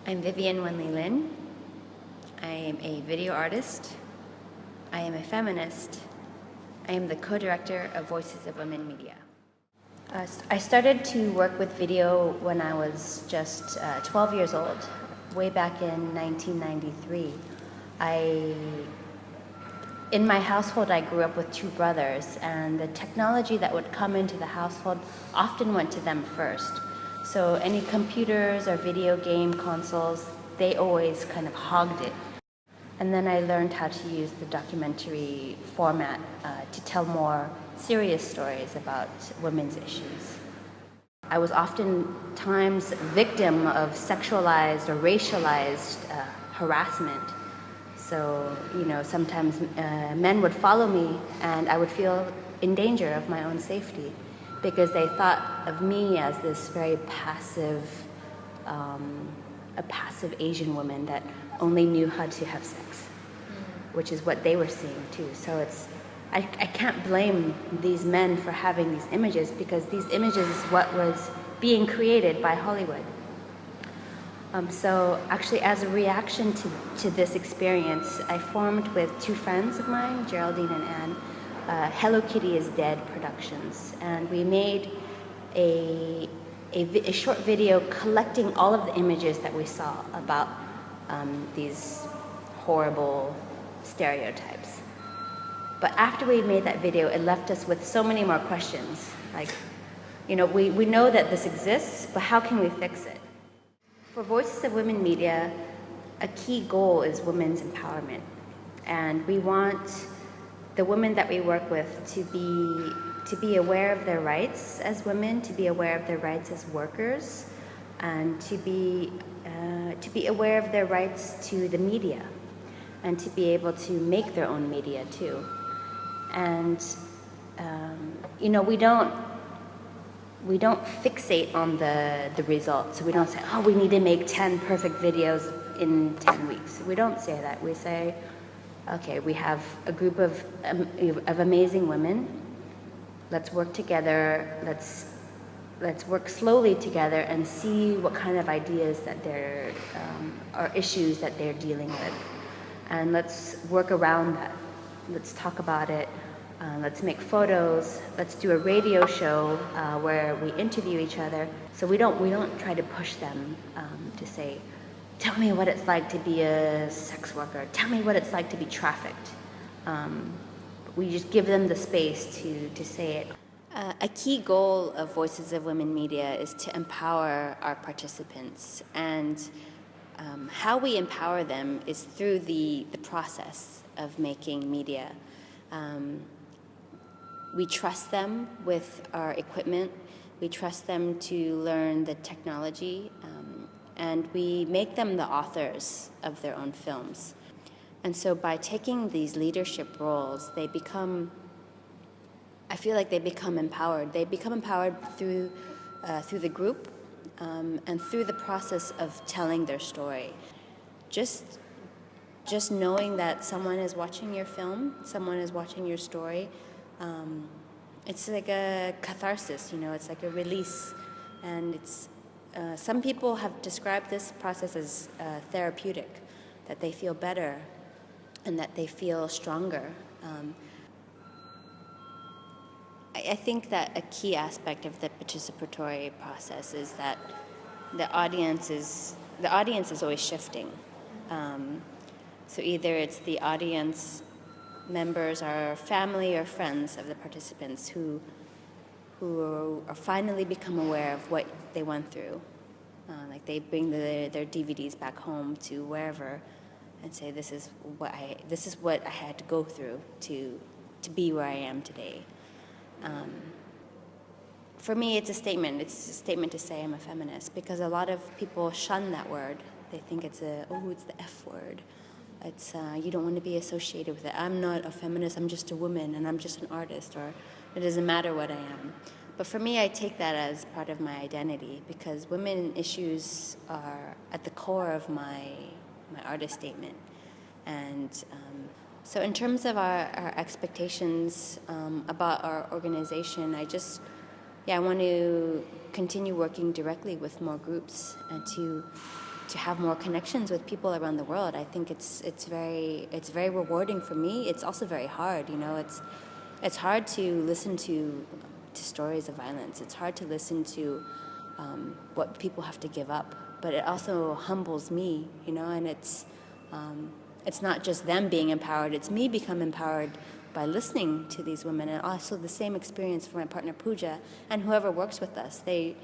I'm Vivian Lin. I am a video artist. I am a feminist. I am the co-director of Voices of Women Media. I started to work with video when I was just 12 years old, way back in 1993. In my household, I grew up with two brothers, and the technology that would come into the household often went to them first. So any computers or video game consoles, they always kind of hogged it. And then I learned how to use the documentary format to tell more serious stories about women's issues. I was oftentimes victim of sexualized or racialized harassment. So, sometimes men would follow me and I would feel in danger of my own safety because they thought of me as this very passive, a passive Asian woman that only knew how to have sex, which is what they were seeing too. So I can't blame these men for having these images because these images is what was being created by Hollywood. So actually, as a reaction to this experience, I formed with two friends of mine, Geraldine and Anne, Hello Kitty is Dead Productions. And we made a short video collecting all of the images that we saw about these horrible stereotypes. But after we made that video, it left us with so many more questions. Like, we know that this exists, but how can we fix it? For Voices of Women Media, a key goal is women's empowerment. And we want the women that we work with to be aware of their rights as women, to be aware of their rights as workers, and to be aware of their rights to the media, and to be able to make their own media too. And we don't fixate on the results. So we don't say, oh, we need to make 10 perfect videos in 10 weeks. We don't say that. We say, okay, we have a group of amazing women. Let's work together. Let's work slowly together and see what kind of ideas that or issues that they're dealing with. And let's work around that. Let's talk about it. Let's make photos. Let's do a radio show where we interview each other. So we don't try to push them to say, tell me what it's like to be a sex worker. Tell me what it's like to be trafficked. We just give them the space to say it. A key goal of Voices of Women Media is to empower our participants, and how we empower them is through the process of making media. We trust them with our equipment. We trust them to learn the technology, and we make them the authors of their own films. And so by taking these leadership roles, I feel like they become empowered. They become empowered through the group and through the process of telling their story. Just knowing that someone is watching your film, someone is watching your story, it's like a catharsis, it's like a release. And some people have described this process as therapeutic, that they feel better and that they feel stronger. I think that a key aspect of the participatory process is that the audience is always shifting. So either it's the audience members are family or friends of the participants who are finally become aware of what they went through. Like they bring their DVDs back home to wherever and say, this is what I had to go through to be where I am today. For me, it's a statement. It's a statement to say I'm a feminist, because a lot of people shun that word. They think it's the F word. It's you don't want to be associated with it. I'm not a feminist, I'm just a woman, and I'm just an artist, or it doesn't matter what I am. But for me, I take that as part of my identity, because women issues are at the core of my artist statement. And so in terms of our expectations about our organization, I want to continue working directly with more groups and to have more connections with people around the world. I think it's very rewarding for me. It's also very hard. You know, it's hard to listen to stories of violence. It's hard to listen to what people have to give up. But it also humbles me. You know, and it's not just them being empowered. It's me become empowered by listening to these women, and also the same experience for my partner Pooja and whoever works with us. They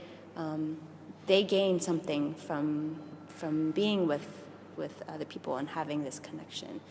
gain something from being with other people and having this connection.